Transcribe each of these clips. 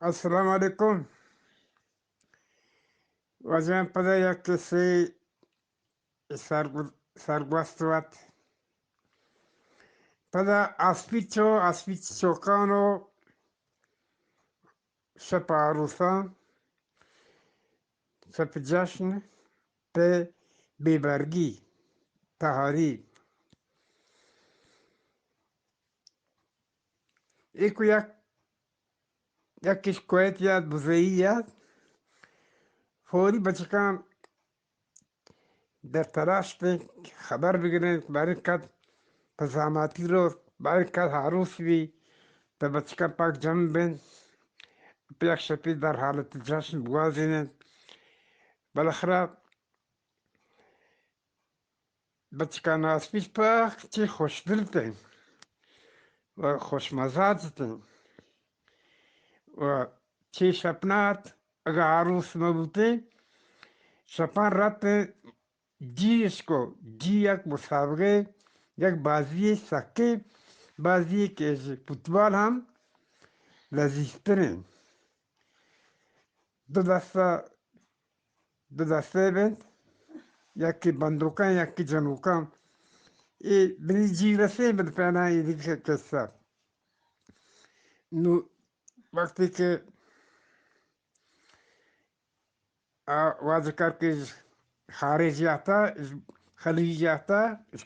السلام علیکم وجہ پتہ یا کسی سرگوستوات پتہ aspiccio cano شپاروسان شپ جشن پہ بیبرگی تہاری ایک یکیش کویتیات بزییات فوری بچکان در تلاش پہ خبر بگریں برکت پزاماتی رو برکت عروس بھی تو بچکا پاک جمع بین پیک شپی در حالت جشن بوازینن بالاخره بچکا ناسپیش پاک چی خوش دلتن و خوشمزاجتن و چی شپنات اگر عروس مبوتے شپان رات جیش کو جی یک مسابقه یک بازی سکه بازی که فوتبال هم لذیذترین دو دسته بند یکی بندوقان یکی جنوقان ای بری جی رسه بد پینا ای دیگه کسا نو وقتی که واضح کر کے خارج جاتا خلیج جاتا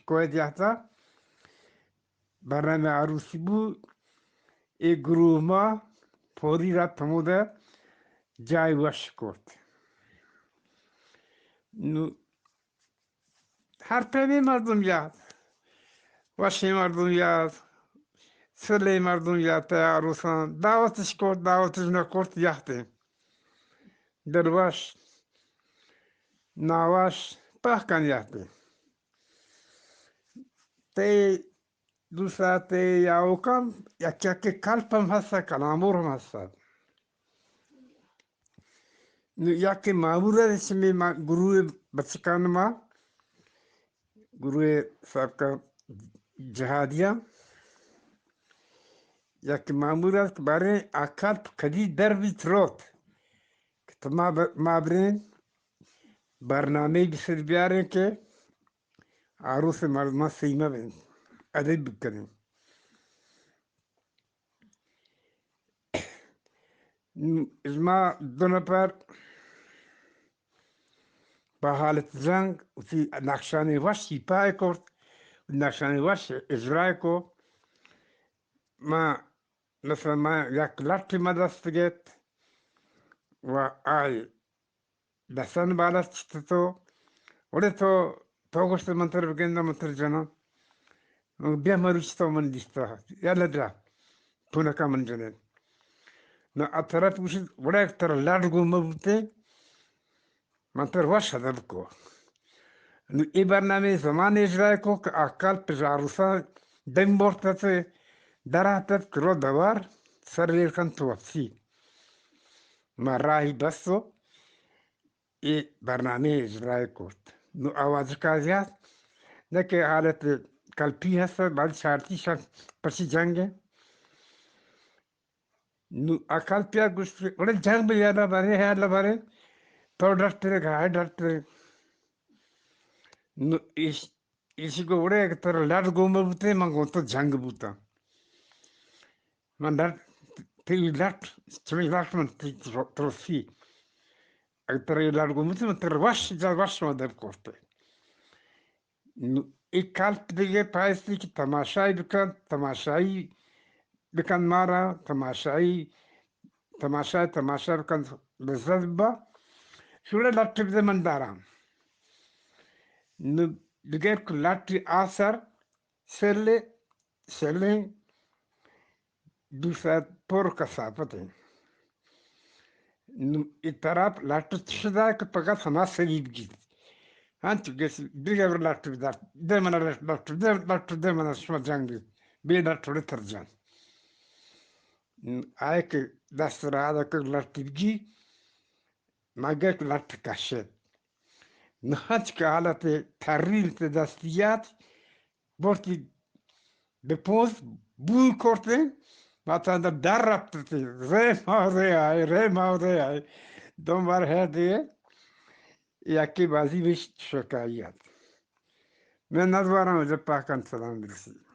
کویت جاتا برنامه عروسی بود ای گروه ما فوری رفت تموده جای وش کرد نو هر پیمی مردم یاد وشی مردم یاد سلی مردم یاد عروسان دعوتش کرد دعوتش نکرد یاده در وش نواش پاکن یاده تی دو ساعته یاوکم یکی کلپم هسته کلامور هم هسته یکی معموله رسمی گروه بچکان ما گروه سابقه جهادیه یکی معموله که برای اکلپ کدی در بیت روت که ما برین برنامه بسر بیارن که عروس مردمان سیمه بین ادب بکنیم از ما دو نفر با حالت جنگ اسی نقشانی وشی پای کرد نقشانی وش اجرای کو ما مثلا ما یک لطی ما دست گرفت و آی دستان بالا چطور ولی تو گوشت منتر بگنده منتر جنان بیا مروش تو من دیستا یالا درا پونه کا من جنن نه اطراف گوشت ولی اکتر لارگو مبوده منتر واش هدف کو نو ای برنامه زمان اجرای کو که اکال پجاروسا دم بورتته دراتت کرو دوار سر لیرکن توفسی ما راهی بستو ای برنامه اجرای کرد نو آواز کازیات نه که حالت کلپی هست بعد شرطی شد پسی جنگه نو اکال پیا گوشت ولی جنگ به یادا باره یادا باره تو ڈرتے گائے ڈرتے نو اسی کو وڑے ایک طرح لڑ گو مبوتے منگو تو جنگ بوتا من ڈر تی لٹ چمی لٹ من تی تروسی ایک طرح لڑ گو مبوتے من تر وش جا وش مدر کرتے نو ایک کالپ دیگه پایستی که تماشایی بکن مارا تماشا بکن لذت با شوره لطی بده من دارم نو دیگر که لطی آثر سلی دو ساعت پر کسافت ہے نو اطراف لطی تشده که پگت همه سلیب گید هنچو گیسی دیگر لطی بدار ده من لطی ده من شما جنگ بید بیدر توڑی تر جان آئے که دست را آده که لطی بگی مگه که لطی کشید نو هنچ که حالت تریل ته دستیات بورتی به پوز بوی کرده مثلا در رفت ری ماوره های ری ماوره های دنبال هدیه یکی بازی بیشت شکایت من ندوارم از پاکن سلام برسی